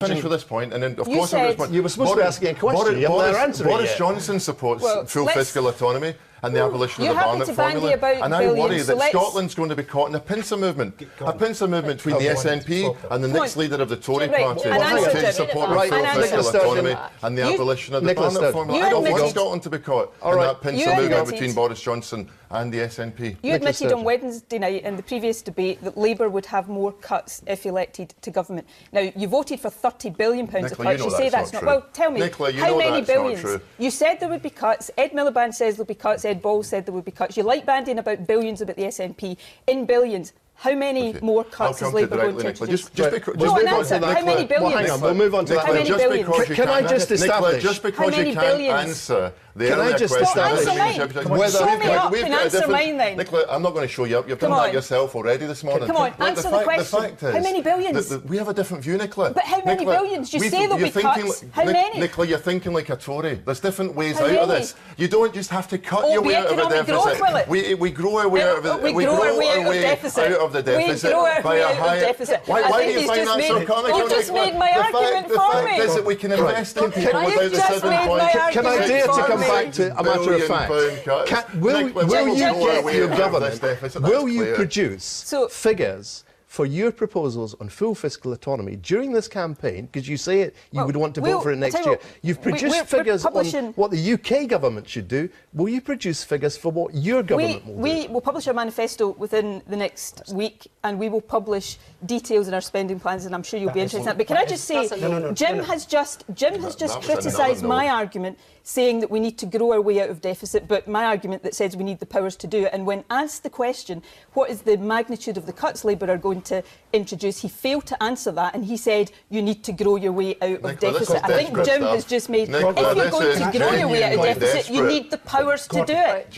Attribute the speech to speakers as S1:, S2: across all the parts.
S1: Finish with this point, and then of course
S2: you were supposed to be asking a question.
S1: Boris Johnson supports full fiscal autonomy and the abolition of the Barnett formula, and I worry that Scotland's going to be caught in a pincer movement, between the SNP and the next leader of the Tory party to support full fiscal autonomy and the abolition of the Barnett formula. I don't want Scotland to be caught in that pincer movement between Boris Johnson and the SNP.
S3: You admitted on Wednesday night in the previous debate that Labour would have more cuts if elected to government. Now, you voted for £30 billion of cuts. You say that's not true. Well, tell me,
S1: Nicola,
S3: how many billions? You said there would be cuts. Ed Miliband says there'll be cuts. Ed Ball said there would be cuts. You like bandying about billions about the SNP. In billions, how many more cuts is Labour going to introduce? How many billions?
S2: Well, hang on, we'll move on to that.
S3: How many billions?
S2: Can I just establish...
S1: Just because you can't answer the earlier question... Nicola, I'm not going to show you up. You've done that yourself already this morning.
S3: Come on, answer the question. The fact is, how many billions?
S1: We have a different view, Nicola.
S3: But how many billions? You say there'll be cuts. How many?
S1: Nicola, you're thinking like a Tory. There's different ways out of this. You don't just have to cut your way out of a deficit. We grow our way out of the deficit by a higher... Why do you find that so comical?
S3: You've just made my argument for me.
S1: The fact is that we can invest in people without the 7 points.
S2: Can I dare to come back to a matter of fact? Will you get to your government, will you produce figures for your proposals on full fiscal autonomy during this campaign, because you say you would want to vote for it next year. You've produced figures on what the UK government should do. Will you produce figures for what your government will do?
S3: We will publish our manifesto within the next week, and we will publish details in our spending plans, and I'm sure you'll be interested in that. But can I just say, Jim has just criticised my argument, saying that we need to grow our way out of deficit, but my argument that says we need the powers to do it. And when asked the question, what is the magnitude of the cuts Labour are going to introduce, he failed to answer that, and he said you need to grow your way out of deficit. I think Jim has just made, if you're going to grow your way out of deficit, you need the powers to do it.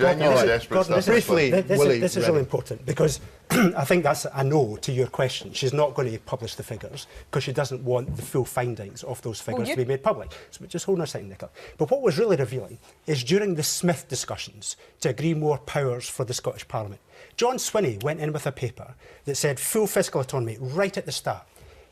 S1: Briefly,
S2: Willie,
S4: this is really important, because I think that's a no to your question. She's not going to publish the figures because she doesn't want the full findings of those figures to be made public. So just hold on a second, Nicola. But what was really revealing is during the Smith discussions to agree more powers for the Scottish Parliament, John Swinney went in with a paper that said full fiscal autonomy right at the start.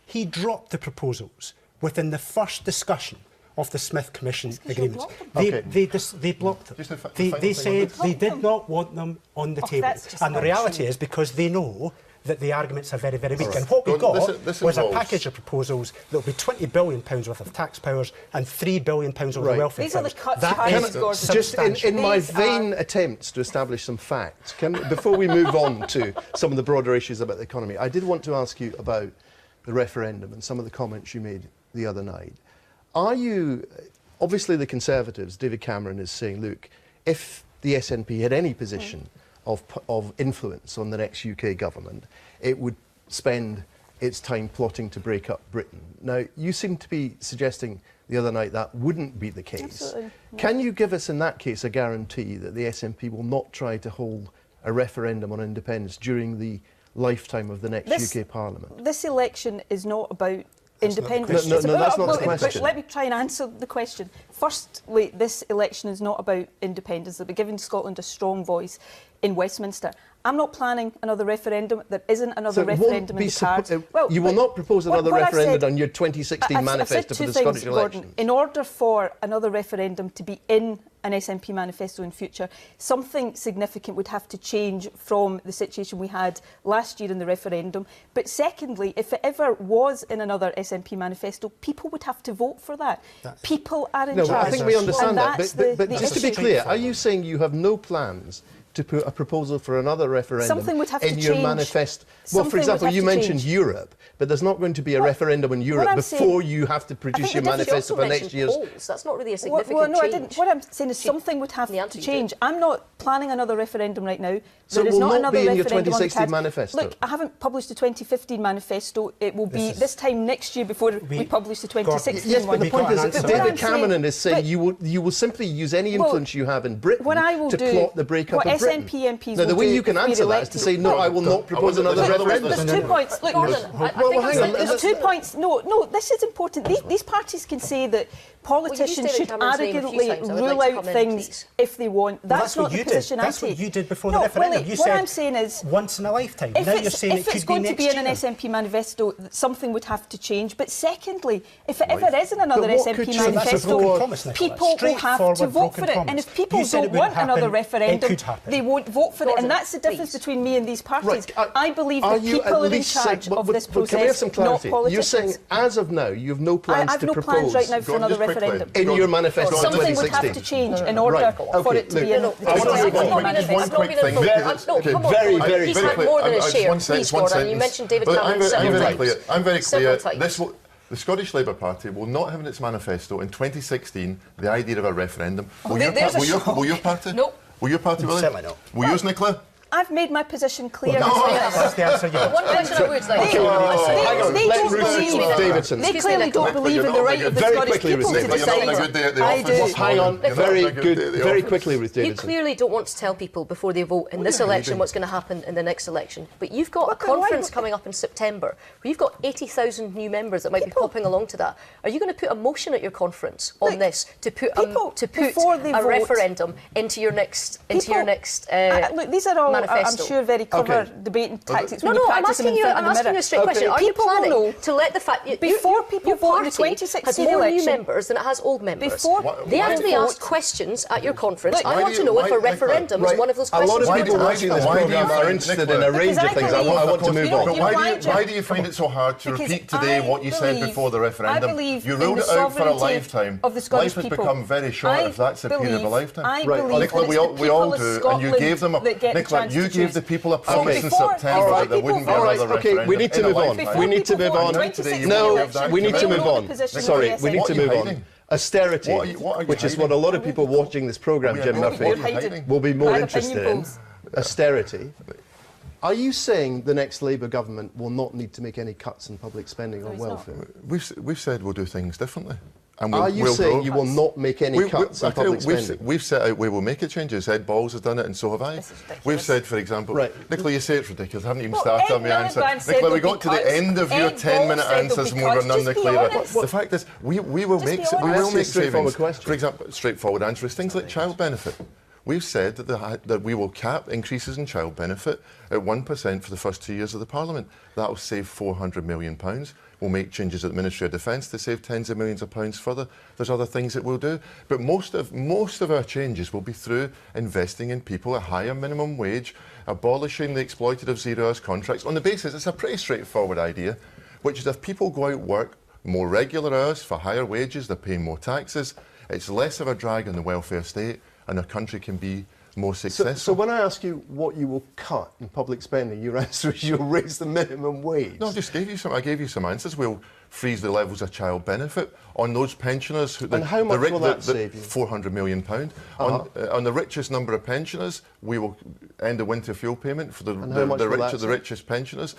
S4: He dropped the proposals within the first discussion of the Smith Commission agreements. They blocked them. They said they did not want them on the table. And the reality is because they know that the arguments are very, very weak. And what we got was a package of proposals that will be £20 billion worth of tax powers and £3 billion worth of welfare powers.
S3: These are the cuts.
S2: Just in my vain attempts to establish some facts, before we move on to some of the broader issues about the economy, I did want to ask you about the referendum and some of the comments you made the other night. Are you... Obviously, the Conservatives, David Cameron is saying, look, if the SNP had any position of influence on the next UK government, it would spend its time plotting to break up Britain. Now, you seem to be suggesting the other night that wouldn't be the case.
S3: Absolutely.
S2: Can you give us, in that case, a guarantee that the SNP will not try to hold a referendum on independence during the lifetime of the next UK Parliament?
S3: This election is not about independence.
S2: No, that's not the question.
S3: Let me try and answer the question. Firstly, this election is not about independence. It'll be giving Scotland a strong voice in Westminster. I'm not planning another referendum. There isn't another referendum in the cards.
S2: You will not propose another referendum on your 2016 manifesto for the Scottish elections.
S3: In order for another referendum to be in an SNP manifesto in future, something significant would have to change from the situation we had last year in the referendum. But secondly, if it ever was in another SNP manifesto, people would have to vote for that. People are in charge.
S2: I think we understand that. But just to be clear, are you saying you have no plans to put a proposal for another referendum in your manifesto? Well, for example, you mentioned Europe, but there's not going to be a referendum in Europe before you have to produce your manifesto for next year's...
S5: That's not really a significant
S3: change. I didn't. What I'm saying is something would have to change. I'm not planning another referendum right now.
S2: So it will not be in your 2016 manifesto?
S3: Look, I haven't published the 2015 manifesto. It will be this time next year before we publish the 2016
S2: yes,
S3: one.
S2: But the point is that David Cameron is saying you will simply use any influence you have in Britain to plot the breakup of Britain.
S3: SNP MPs
S2: No, the way you can answer that is to say, no, I will not propose another referendum.
S3: There's 2 points. Look, there's 2 points. No, this is important. These parties can say that politicians should arrogantly rule out things if they want. That's not the position I take.
S4: That's what you did before the referendum.
S3: Willie,
S4: you
S3: what
S4: said
S3: I'm saying is,
S4: once in a lifetime. Now you're saying it could be next year. If it's going to be in an SNP manifesto, something would have to change. But secondly, if it isn't another SNP manifesto, people will have to vote for it. And if people don't want another referendum, they won't vote for it. And that's the difference between me and these parties. I believe that people are in charge of this process,
S2: can we have some clarity?
S3: not politicians.
S2: You're saying, as of now, you have no plans to propose...
S3: I have no plans right now for another referendum.
S2: In your manifesto in 2016?
S3: Something would have to change in order for it to be in the 2016 manifesto.
S1: Very, very
S5: He's had more than a share. Please, Gordon. You mentioned David Cameron several times.
S1: I'm very clear. The Scottish Labour Party will not have in its manifesto in 2016 the idea of a referendum. Will your party?
S5: Nope.
S1: Will your party, Willie?
S4: Certainly not.
S1: Will yours, Nicola?
S3: I've made my position clear.
S4: That's the answer you want.
S5: One question I would like
S3: They clearly don't believe in the right of the Scottish people to decide. I do.
S2: Hang on. Very good. Very quickly, Ruth Davidson.
S5: You clearly don't want to tell people before they vote in this election what's going to happen in the next election. But you've got a conference coming up in September where you've got 80,000 new members that might be popping along to that. Are you going to put a motion at your conference on this to put a referendum into your next
S3: look, these are all, I'm sure, very clever debating tactics.
S5: No, I'm asking you a straight question. Are you planning to let the fact
S3: before people vote in the 2016
S5: has more new members than it has old members? They have to be asked questions at your conference. I want to know if a referendum is one of those questions.
S2: A lot of people watching this programme are interested in a range of things. I want to move on.
S1: But why do you find it so hard to repeat today what you said before the referendum? You ruled it out for a lifetime. Life has become very short if that's the period of a lifetime. Nicola, we all do, and you gave them Nicola, you gave the people a promise in September that there wouldn't be another referendum.
S2: Okay, we need to move on. We need to move on. No, we need to move on. Sorry, we need to move on. Austerity, which is what a lot of people watching this programme, Jim Murphy, will be more interested in. Austerity. Are you saying the next Labour government will not need to make any cuts in public spending on welfare?
S1: We've said we'll do things differently.
S2: Are you saying you will not make any cuts in public spending?
S1: We've set out where we'll make a changes. Ed Balls has done it, and so have I. We've said, for example, Nicola, you say it's ridiculous. I haven't even started on my answer. Nicola, we got to the end of your 10-minute answers and we were none the clearer. The fact is, we will make savings. For example, straightforward answer is things like child benefit. We've said that we will cap increases in child benefit at 1% for the first 2 years of the Parliament. That will save £400 million. We'll make changes at the Ministry of Defence to save tens of millions of pounds further. There's other things that we'll do. But most of our changes will be through investing in people, a higher minimum wage, abolishing the exploitative zero-hours contracts. On the basis, it's a pretty straightforward idea, which is if people go out work more regular hours for higher wages, they're paying more taxes, it's less of a drag on the welfare state, and our country can be more successful.
S2: So when I ask you what you will cut in public spending, your answer is you'll raise the minimum wage.
S1: No, I gave you some answers. We'll freeze the levels of child benefit on those pensioners.
S2: And how much will that save you?
S1: £400 million. On the richest number of pensioners, we will end the winter fuel payment for the richest pensioners.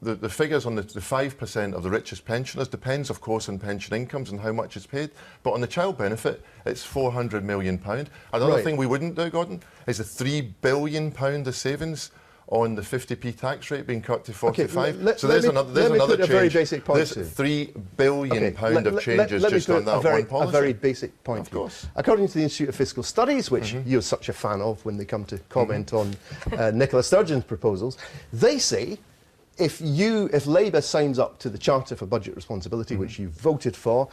S1: The figures on the 5% of the richest pensioners depends, of course, on pension incomes and how much is paid. But on the child benefit, it's £400 million. Another thing we wouldn't do, Gordon, is the £3 billion of savings on the 50p tax rate being cut to 45.
S2: Okay, so there's another change. Very basic point.
S1: There's £3 billion of changes just on that one policy.
S2: A very basic point.
S1: Of course.
S2: According to the Institute of Fiscal Studies, which you're such a fan of when they come to comment on Nicola Sturgeon's proposals, they say if Labour signs up to the Charter for Budget Responsibility, which you voted for,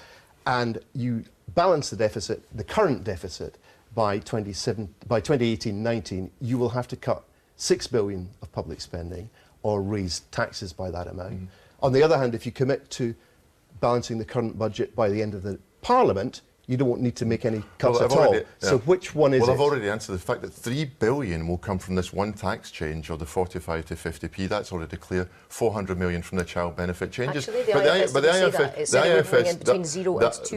S2: and you balance the deficit, the current deficit, by 2018-19, you will have to cut £6 billion of public spending or raise taxes by that amount. On the other hand, if you commit to balancing the current budget by the end of the Parliament, you don't need to make any cuts at all. So which one is it?
S1: Well, I've already answered the fact that £3 billion will come from this one tax change of the 45 to 50p. That's already clear. £400 million from the child benefit changes.
S5: Actually,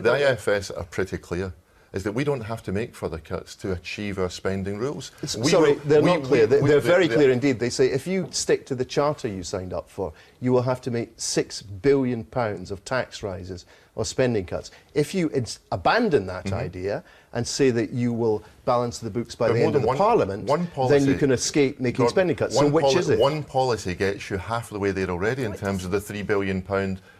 S5: the IFS are pretty clear.
S1: is that we don't have to make further cuts to achieve our spending rules.
S2: They're not clear. They're very clear indeed. They say if you stick to the charter you signed up for, you will have to make £6 billion of tax rises or spending cuts. If you abandon that idea and say that you will balance the books by the end of the Parliament, then you can escape making spending cuts. So which is it?
S1: One policy gets you half the way there already in terms of the £3 billion,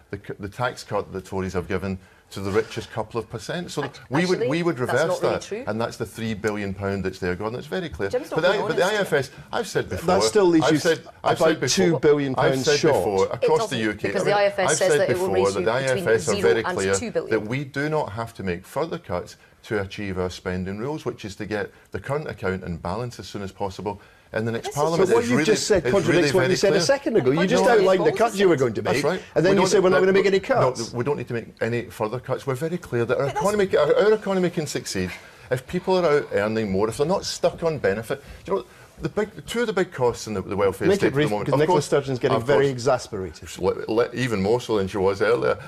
S1: the tax cut that the Tories have given to the richest couple of percent. So we would reverse that, really, and that's the £3 billion that's there, Gordon. It's very clear. But the IFS, I've said before,
S2: that still leaves you about £2 billion short.
S1: I've said before across the UK.
S5: Because the IFS says that it will raise you between
S1: IFS are very clear
S5: $2 billion.
S1: that we do not have to make further cuts to achieve our spending rules, which is to get the current account in balance as soon as possible in the next Parliament.
S2: But what you've just said contradicts what you said a second ago. You just outlined the cuts you were going to make,
S1: that's right,
S2: and then you say we're not going to make any cuts.
S1: No, we don't need to make any further cuts. We're very clear that our economy can succeed if people are out earning more, if they're not stuck on benefit. You know, two of the big costs in the welfare state at the moment.
S2: Because Nicola Sturgeon's getting very exasperated.
S1: Even more so than she was earlier.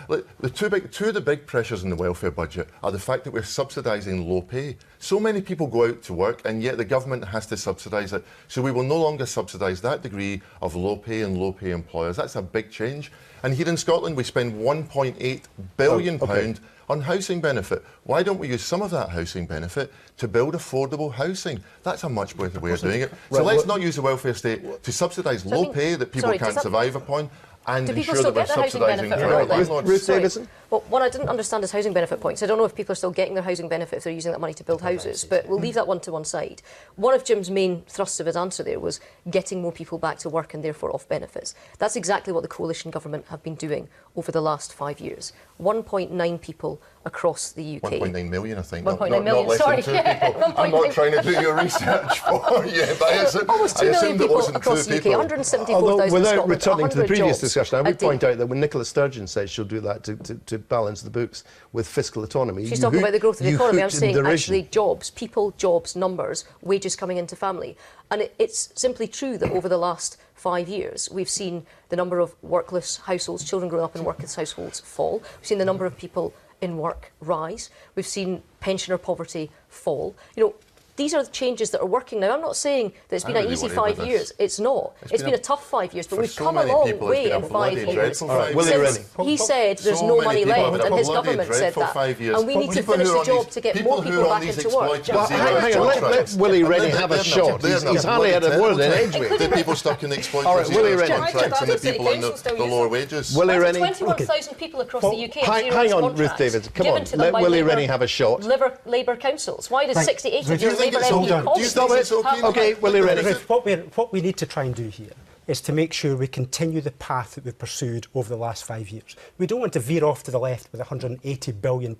S1: Two of the big pressures in the welfare budget are the fact that we're subsidising low pay. So many people go out to work, and yet the government has to subsidise it. So we will no longer subsidise that degree of low pay and low pay employers. That's a big change. And here in Scotland, we spend £1.8 billion on housing benefit. Why don't we use some of that housing benefit to build affordable housing? That's a much better way of doing it. So let's not use the welfare state to subsidise low pay that people can't survive upon, and ensure that we're subsidising
S2: Ruth Davidson?
S5: Well, what I didn't understand is housing benefit points. I don't know if people are still getting their housing benefit if they're using that money to build houses, but we'll leave that one to one side. One of Jim's main thrusts of his answer there was getting more people back to work and therefore off benefits. That's exactly what the coalition government have been doing over the last 5 years. 1.9 people across the UK.
S1: 1.9 million, I think.
S5: 1.9 million,
S1: not
S5: sorry.
S1: Less than 2 people. I'm not trying to do your research for you, but
S5: almost 2 million people across the UK, 174,000
S2: without returning to the previous discussion, I would point out that when Nicola Sturgeon says she'll do that to balance the books with fiscal autonomy,
S5: she's talking about the growth of the economy. I'm saying actually jobs, people, jobs, numbers, wages coming into family. And it's simply true that over the last 5 years, we've seen the number of workless households, children growing up in workless households, fall. We've seen the number of people in work rise. We've seen pensioner poverty fall. You know, these are the changes that are working now. I'm not saying that it's been an easy 5 years. It's not. It's been a tough 5 years, but we've come a long way in 5 years.
S2: Willie, Rennie.
S5: He said there's no money left, and his government said that. And we need to finish the job to get more people back into work.
S2: Hang on, let Willie Rennie have a shot. He's hardly had a word in Edgewood.
S1: The people stuck in the exploitation contracts and the people on the lower wages.
S2: Willie Rennie.
S5: 21,000 people across the UK have
S2: hang on, Ruth Davidson. Come on, let Willie Rennie have a shot.
S5: Labour councils. Why does 68 of your Labour
S1: Do
S5: MP
S1: you think it's okay?
S2: Okay, Willie Rennie.
S4: What we need to try and do here is to make sure we continue the path that we've pursued over the last 5 years. We don't want to veer off to the left with £180 billion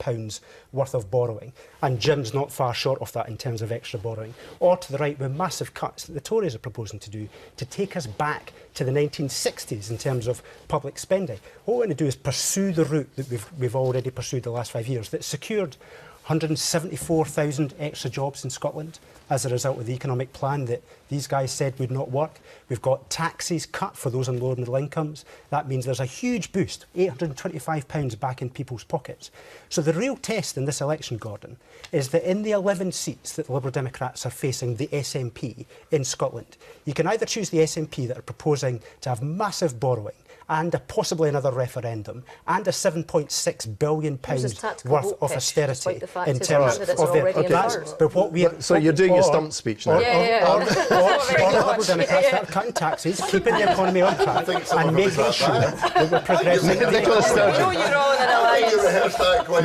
S4: worth of borrowing, and Jim's not far short of that in terms of extra borrowing, or to the right with massive cuts that the Tories are proposing to do to take us back to the 1960s in terms of public spending. What we want to do is pursue the route that we've already pursued the last 5 years that secured 174,000 extra jobs in Scotland as a result of the economic plan that these guys said would not work. We've got taxes cut for those on low and middle incomes. That means there's a huge boost, £825 back in people's pockets. So the real test in this election, Gordon, is that in the 11 seats that the Liberal Democrats are facing the SNP in Scotland, you can either choose the SNP that are proposing to have massive borrowing and possibly another referendum, and a £7.6 billion worth of austerity in terms of their... But what we
S2: so you're doing your stump speech now.
S4: Or Liberal Democrats that are cutting taxes, keeping the economy on track, and making sure that we're progressing.
S2: Nicola Sturgeon.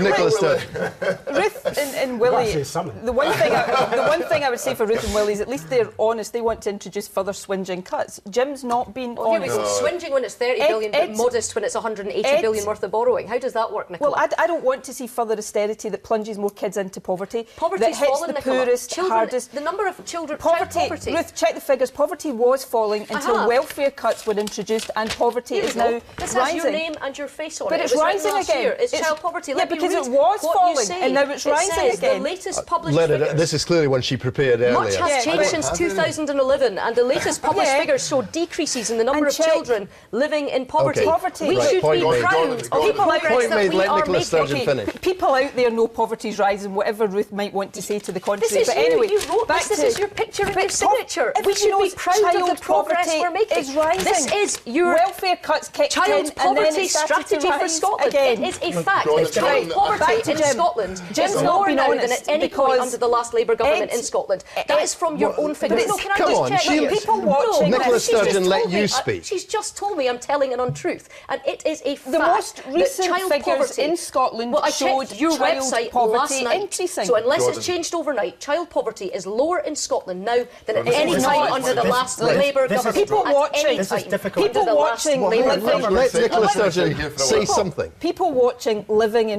S2: Nicola Sturgeon.
S3: Ruth and Willie, the one thing I would say for Ruth and Willie is at least they're honest. They want to introduce further swinging cuts. Jim's not been honest.
S5: Swinging when it's 30 billion, but modest when it's 180 billion worth of borrowing. How does that work, Nicola?
S3: Well, I don't want to see further austerity that plunges more kids into poverty.
S5: Poverty's
S3: that hits
S5: fallen,
S3: the
S5: Nicola.
S3: poorest, hardest.
S5: The number of children...
S3: Poverty. Ruth, check the figures. Poverty was falling until welfare cuts were introduced, and poverty is now rising.
S5: This has your name and your face on it.
S3: But it's rising again.
S5: It's child poverty.
S3: Yeah, because it was falling, and now it's rising again. again.
S5: The latest published figures.
S2: This is clearly one she prepared earlier.
S5: Much has changed since 2011, and the latest published figures show decreases in the number of children living in poverty. We should be proud of the progress that we are making.
S3: People out there know poverty's rising, whatever Ruth might want to say to the contrary.
S5: This is
S3: but anyway,
S5: you wrote this. This is your picture and your signature. We should be proud of the progress we're making.
S3: Is rising.
S5: This is your
S3: welfare cuts kicked
S5: child poverty strategy for Scotland.
S3: Again.
S5: It is a fact. Child poverty in Scotland is lower now than at any point under the last Labour government in Scotland. That is from your own figures. No, can I just check?
S3: People watching.
S2: Nicola Sturgeon, let you speak.
S5: She's just told me I'm telling an untruth, and it is a fact.
S3: The most recent figures in Scotland showed
S5: your
S3: child
S5: website
S3: poverty
S5: last night.
S3: increasing.
S5: So unless it's changed overnight, child poverty is lower in Scotland now than at any time under the last Labour government.
S3: People watching.
S4: This is difficult.
S3: People watching.
S2: Let Nicola Sturgeon say something.
S3: People watching living in